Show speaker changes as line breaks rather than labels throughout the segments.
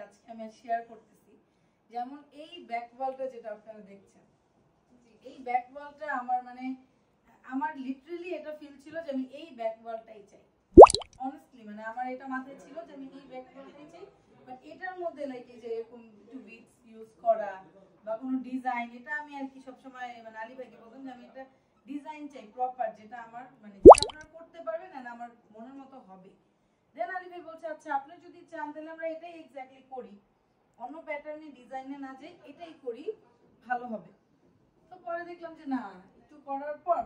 আজকে আমি শেয়ার করতেছি। যেমন এই ব্যাক ওয়ালটা যেটা আপনারা দেখছেন, এই ব্যাক ওয়ালটা আমার লিটারালি এটা ফিল ছিল যে আমি এই ব্যাক ওয়ালটাই চাই। অনেস্টলি আমার এটা মাথায় ছিল যে আমি এই ব্যাক ওয়ালটাই চাই। বাট এটার মধ্যে লাইক এই যে এরকম একটু বিটস ইউজ করা বা কোনো ডিজাইন, এটা আমি আর কি সবসময় আলী ভাইকে বলতাম যে আমি একটা ডিজাইন চাই প্রপার, যেটা আমার যেটা আপনারা করতে পারবেন না আমার মনের মতো হবে। দেন আলী ভাই বলছে আচ্ছা আপনি যদি চান তাহলে আমরা এটাই এক্স্যাক্টলি করি, অন্য প্যাটার্নে ডিজাইনে না যে এটাই করি, ভালো হবে। তো পরে দেখলাম যে না, একটু করার পর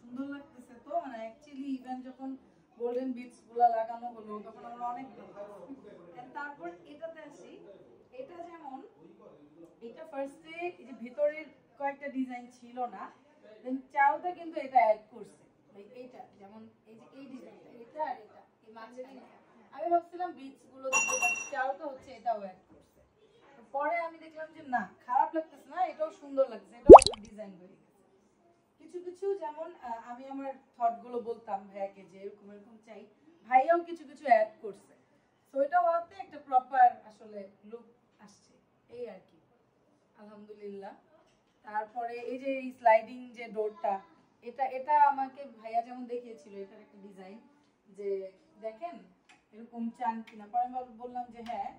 সুন্দর লাগতেছে। তো অ্যাকচুয়ালি ইভেন যখন গোল্ডেন বিটস গুলা লাগানো হলো তখন আমার অনেক ভালো লাগছে। তারপর এটাতে আসি, এটা যেমন এটা ফার্স্টে এই যে ভিতরের কয়েকটা ডিজাইন ছিল না, দেন চালটা কিন্তু এটা অ্যাড করছে। এইটা যেমন এই যে এই ডিজাইনটা, এটা আর এটা এই মাঝখানে আমি ভাবছিলাম বিটস গুলো দিতে, বাট চালটা হচ্ছে এটাও অ্যাড করছে। পরে আমি দেখলাম যে না, খারাপ লাগতেছে না, এটাও সুন্দর লাগছে, এটাও একটা ডিজাইন হয়ে গেছে। কিছু কিছু যেমন আমি আমার থট গুলো বলতাম ভাইয়াকে যে এরকম এরকম চাই, ভাইয়াও কিছু কিছু অ্যাড করছে। সো এটা হওয়াতে একটা প্রপার আসলে লুক আসছে, এই আর কি। আলহামদুলিল্লাহ। তারপরে এই যে এই স্লাইডিং যে ডোরটা, এটা এটা আমাকে ভাইয়া যেমন দেখিয়েছিল, এটার একটা ডিজাইন যে দেখেন এরকম চান কিনা। পরে আমি বললাম যে হ্যাঁ